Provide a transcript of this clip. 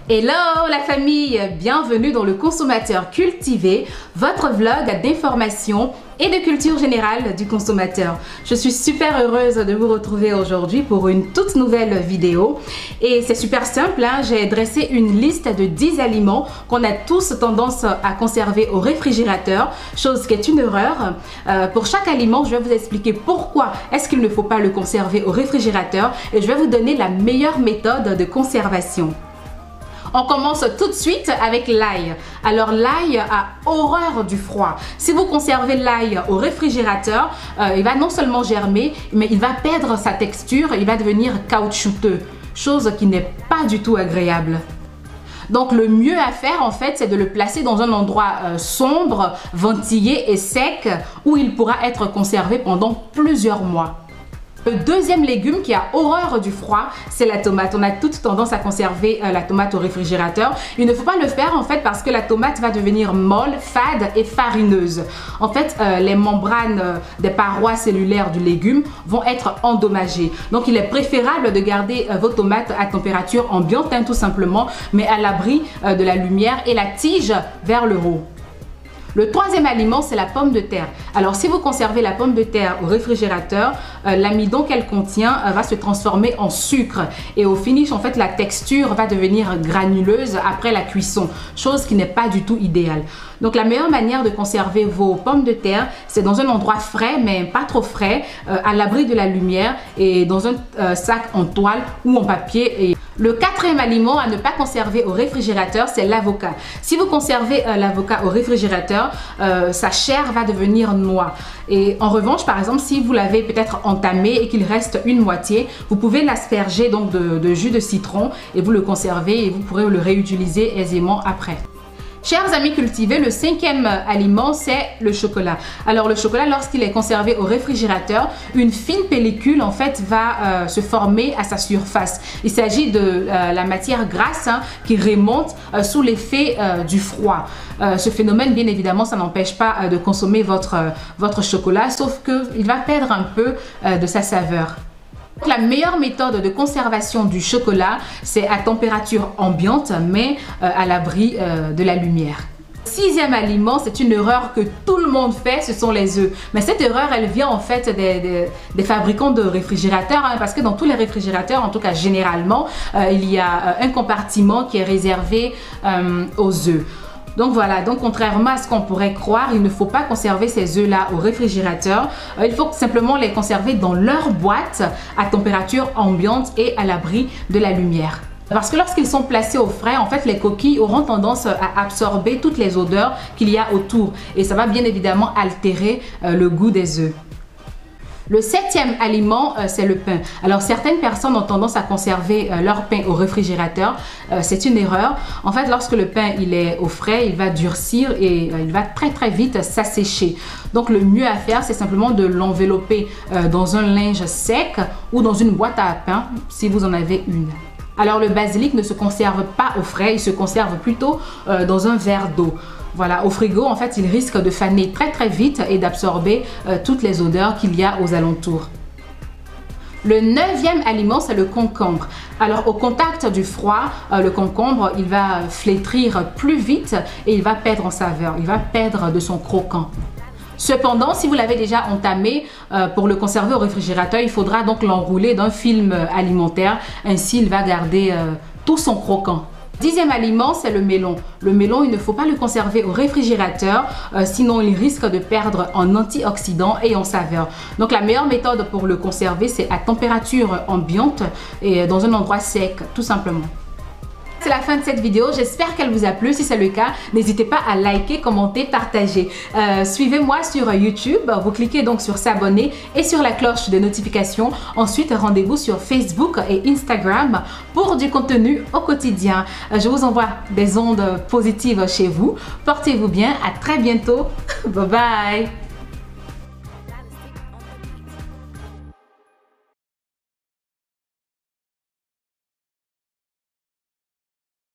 Hello la famille, bienvenue dans le consommateur cultivé, votre vlog d'information et de culture générale du consommateur. Je suis super heureuse de vous retrouver aujourd'hui pour une toute nouvelle vidéo et c'est super simple, hein? J'ai dressé une liste de 10 aliments qu'on a tous tendance à conserver au réfrigérateur, chose qui est une erreur. Pour chaque aliment, je vais vous expliquer pourquoi est-ce qu'il ne faut pas le conserver au réfrigérateur et je vais vous donner la meilleure méthode de conservation. On commence tout de suite avec l'ail. Alors l'ail a horreur du froid. Si vous conservez l'ail au réfrigérateur, il va non seulement germer, mais il va perdre sa texture, il va devenir caoutchouteux, chose qui n'est pas du tout agréable. Donc le mieux à faire en fait, c'est de le placer dans un endroit sombre, ventilé et sec, où il pourra être conservé pendant plusieurs mois. Le deuxième légume qui a horreur du froid, c'est la tomate. On a toute tendance à conserver la tomate au réfrigérateur. Il ne faut pas le faire en fait parce que la tomate va devenir molle, fade et farineuse. En fait, les membranes des parois cellulaires du légume vont être endommagées. Donc, il est préférable de garder vos tomates à température ambiante, hein, tout simplement, mais à l'abri de la lumière et la tige vers le haut. Le troisième aliment, c'est la pomme de terre. Alors, si vous conservez la pomme de terre au réfrigérateur, l'amidon qu'elle contient va se transformer en sucre. Et au finish, en fait, la texture va devenir granuleuse après la cuisson, chose qui n'est pas du tout idéale. Donc, la meilleure manière de conserver vos pommes de terre, c'est dans un endroit frais, mais pas trop frais, à l'abri de la lumière et dans un sac en toile ou en papier. Le quatrième aliment à ne pas conserver au réfrigérateur, c'est l'avocat. Si vous conservez l'avocat au réfrigérateur, sa chair va devenir noire. Et en revanche, par exemple, si vous l'avez peut-être entamé et qu'il reste une moitié, vous pouvez l'asperger donc de jus de citron et vous le conservez et vous pourrez le réutiliser aisément après. Chers amis cultivés, le cinquième aliment, c'est le chocolat. Alors le chocolat, lorsqu'il est conservé au réfrigérateur, une fine pellicule en fait va se former à sa surface. Il s'agit de la matière grasse hein, qui remonte sous l'effet du froid. Ce phénomène, bien évidemment, ça n'empêche pas de consommer votre chocolat, sauf qu'il va perdre un peu de sa saveur. La meilleure méthode de conservation du chocolat, c'est à température ambiante, mais à l'abri de la lumière. Sixième aliment, c'est une erreur que tout le monde fait, ce sont les œufs. Mais cette erreur, elle vient en fait des fabricants de réfrigérateurs, hein, parce que dans tous les réfrigérateurs, en tout cas généralement, il y a un compartiment qui est réservé aux œufs. Donc voilà, donc contrairement à ce qu'on pourrait croire, il ne faut pas conserver ces œufs-là au réfrigérateur. Il faut simplement les conserver dans leur boîte à température ambiante et à l'abri de la lumière. Parce que lorsqu'ils sont placés au frais, en fait, les coquilles auront tendance à absorber toutes les odeurs qu'il y a autour. Et ça va bien évidemment altérer le goût des œufs. Le septième aliment, c'est le pain. Alors, certaines personnes ont tendance à conserver leur pain au réfrigérateur. C'est une erreur. En fait, lorsque le pain il est au frais, il va durcir et il va très vite s'assécher. Donc, le mieux à faire, c'est simplement de l'envelopper dans un linge sec ou dans une boîte à pain, si vous en avez une. Alors, le basilic ne se conserve pas au frais, il se conserve plutôt dans un verre d'eau. Voilà, au frigo, en fait, il risque de faner très vite et d'absorber toutes les odeurs qu'il y a aux alentours. Le neuvième aliment, c'est le concombre. Alors, au contact du froid, le concombre, il va flétrir plus vite et il va perdre en saveur, il va perdre de son croquant. Cependant, si vous l'avez déjà entamé, pour le conserver au réfrigérateur, il faudra donc l'enrouler d'un film alimentaire. Ainsi, il va garder tout son croquant. Dixième aliment, c'est le melon. Le melon, il ne faut pas le conserver au réfrigérateur, sinon il risque de perdre en antioxydants et en saveur. Donc la meilleure méthode pour le conserver, c'est à température ambiante et dans un endroit sec, tout simplement. C'est la fin de cette vidéo, j'espère qu'elle vous a plu. Si c'est le cas, n'hésitez pas à liker, commenter, partager. Suivez-moi sur YouTube, vous cliquez donc sur s'abonner et sur la cloche de notification. Ensuite, rendez-vous sur Facebook et Instagram pour du contenu au quotidien. Je vous envoie des ondes positives chez vous. Portez-vous bien, à très bientôt. Bye bye.